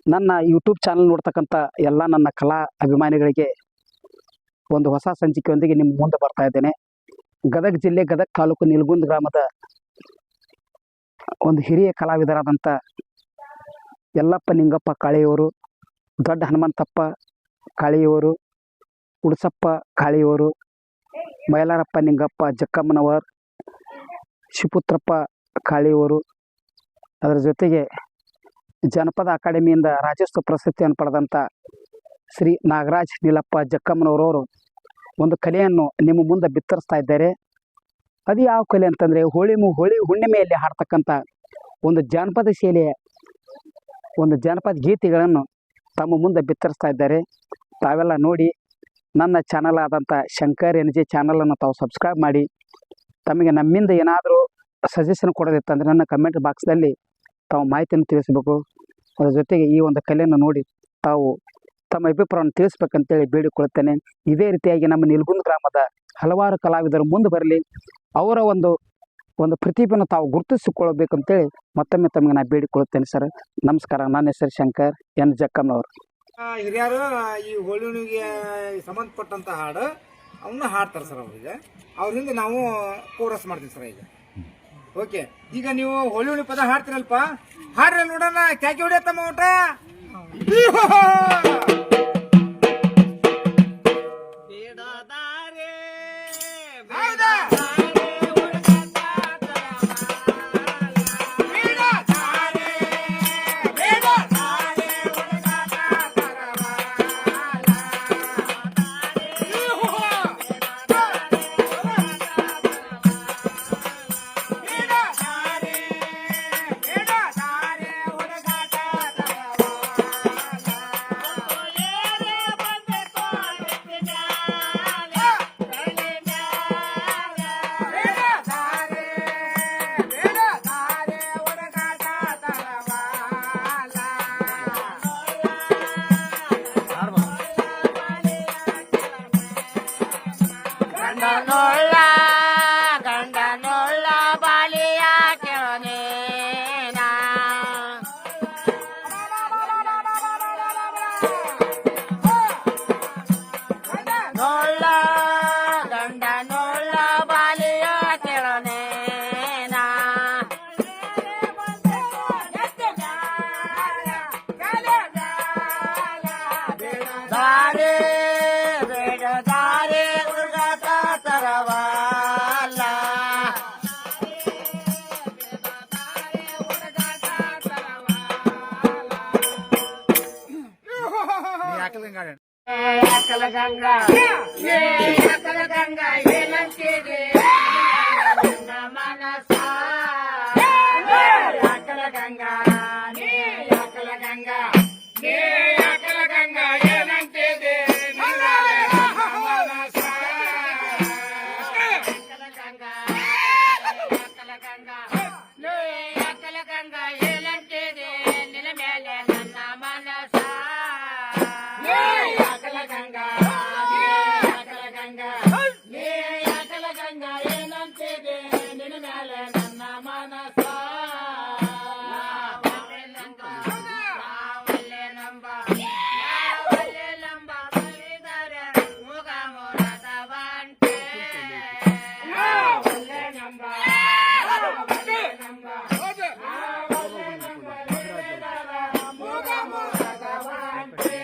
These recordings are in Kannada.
ನನ್ನ ಯೂಟ್ಯೂಬ್ ಚಾನಲ್ ನೋಡ್ತಕ್ಕಂಥ ಎಲ್ಲ ನನ್ನ ಕಲಾ ಅಭಿಮಾನಿಗಳಿಗೆ ಒಂದು ಹೊಸ ಸಂಚಿಕೆಯೊಂದಿಗೆ ನಿಮ್ಮ ಮುಂದೆ ಬರ್ತಾ ಇದ್ದೇನೆ. ಗದಗ ಜಿಲ್ಲೆ ಗದಗ ತಾಲೂಕು ನಿಲ್ಗುಂದ ಗ್ರಾಮದ ಒಂದು ಹಿರಿಯ ಕಲಾವಿದರಾದಂಥ ಯಲ್ಲಪ್ಪ ನಿಂಗಪ್ಪ ಕಾಳಿಯವರು, ದೊಡ್ಡ ಹನುಮಂತಪ್ಪ ಕಾಳಿಯವರು, ಉಡ್ಸಪ್ಪ ಕಾಳಿಯವರು, ಮೈಲಾರಪ್ಪ ನಿಂಗಪ್ಪ ಜಕ್ಕಮ್ಮನವರ್, ಶಿಪುತ್ರಪ್ಪ ಕಾಳಿಯವರು, ಅದರ ಜೊತೆಗೆ ಜನಪದ ಅಕಾಡೆಮಿಯಿಂದ ರಾಜ್ಯೋತ್ಸವ ಪ್ರಶಸ್ತಿಯನ್ನು ಪಡೆದಂಥ ಶ್ರೀ ನಾಗರಾಜ್ ನೀಲಪ್ಪ ಜಕ್ಕಮ್ಮನವರವರು ಒಂದು ಕಲೆಯನ್ನು ನಿಮ್ಮ ಮುಂದೆ ಬಿತ್ತರಿಸ್ತಾ ಇದ್ದಾರೆ. ಅದು ಯಾವ ಕಲೆ ಅಂತಂದರೆ ಹೋಳಿ ಹುಣ್ಣಿಮೆಯಲ್ಲಿ ಹಾಡ್ತಕ್ಕಂಥ ಒಂದು ಜಾನಪದ ಶೈಲಿಯ ಒಂದು ಜಾನಪದ ಗೀತೆಗಳನ್ನು ತಮ್ಮ ಮುಂದೆ ಬಿತ್ತರಿಸ್ತಾ ಇದ್ದಾರೆ. ತಾವೆಲ್ಲ ನೋಡಿ ನನ್ನ ಚಾನಲ್ ಆದಂಥ ಶಂಕರ್ NG ಚಾನಲನ್ನು ತಾವು ಸಬ್ಸ್ಕ್ರೈಬ್ ಮಾಡಿ. ತಮಗೆ ನಮ್ಮಿಂದ ಏನಾದರೂ ಸಜೆಷನ್ ಕೊಡೋದಿತ್ತಂದರೆ ನನ್ನ ಕಮೆಂಟ್ ಬಾಕ್ಸ್ನಲ್ಲಿ ತಾವು ಮಾಹಿತಿಯನ್ನು ತಿಳಿಸಬೇಕು. ಅದರ ಜೊತೆಗೆ ಈ ಒಂದು ಕಲೆಯನ್ನು ನೋಡಿ ತಾವು ತಮ್ಮ ಅಭಿಪ್ರಾಯವನ್ನು ತಿಳಿಸ್ಬೇಕಂತೇಳಿ ಬೇಡಿಕೊಳ್ಳುತ್ತೇನೆ. ಇದೇ ರೀತಿಯಾಗಿ ನಮ್ಮ ನಿಲ್ಗುಂದ ಗ್ರಾಮದ ಹಲವಾರು ಕಲಾವಿದರು ಮುಂದೆ ಬರಲಿ, ಅವರ ಒಂದು ಪ್ರತಿಭೆಯನ್ನು ತಾವು ಗುರುತಿಸಿಕೊಳ್ಳಬೇಕಂತೇಳಿ ಮತ್ತೊಮ್ಮೆ ತಮಗೆ ನಾನು ಬೇಡಿಕೊಳ್ಳುತ್ತೇನೆ. ಸರ್ ನಮಸ್ಕಾರ. ನನ್ನ ಹೆಸರು ಶಂಕರ್ N ಜಕ್ಕಮ್ಮನವರು. ಹಿರಿಯರು ಈ ಹೋಳಿಗೆ ಸಂಬಂಧಪಟ್ಟಂತ ಹಾಡು ಅವನ್ನ ಹಾಡ್ತಾರೆ ಸರ್. ಅವ್ರಿಂದ ನಾವು ಕೋರಸ್ ಮಾಡ್ತೀವಿ ಸರ್. ಈಗ ಓಕೆ, ಈಗ ನೀವು ಹೋಳಿ ಪದ ಹಾಡ್ತೀರಲ್ಪ, ಹಾಡ್ರಿ ನೋಡೋಣ. ಕ್ಯಾಕಿ ಹೊಡಿಯತ್ತಮ್ಮ ಊಟ. ಗಂಡನೊಳ್ಳ ಬಾಲಿಯ ಕೆಳನೇನಾ ನೊಳ್ಳ ಗಂಡನೊಳ್ಳ ಬಾಲಿಯ ಕೆಳನೇನಾ ದಾರೆ ಬೇಡ ದಾರೆ ಉರ್ಗಾಟ ತರವಲ್ಲ. ಅಕ್ಕಲ ಗಂಗಾ ಏನಂತಿದೆ ಮನಸ, ಅಕ್ಕಲ ಗಂಗಾ ಅಕ್ಕಲ ಗಂಗಾ ಅಕ್ಕಲ ಗಂಗಾ ಏನಂತಿದೆ ಮನಸ. ಅಕ್ಕಲ ಗಂಗಾ ಅಕ್ಕಲ ಗಂಗಾ ಏನಂತಿದೆ ನಿನ್ನ ಮೇಲೆ ನನ್ನ ಮನಸ. ಅಕ್ಕಲ ಗಂಗಾ ಅಕ್ಕಲ ಗಂಗಾ ಅಕ್ಕಲ ಗಂಗಾ ಏನಂತಿದೆ ನಿನ್ನ ಮೇಲೆ ನನ್ನ ಮನಸ. ನಾವಲ್ಲೇ ನಂಬ ಬಲಿದರೆ ಮುಗ ಮೊರದ ಬಂಟೆ. ನಾವಲ್ಲೇ ನಂಬ ಮುಗ ಮೊರದ ಬಂಟೆ.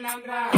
Namra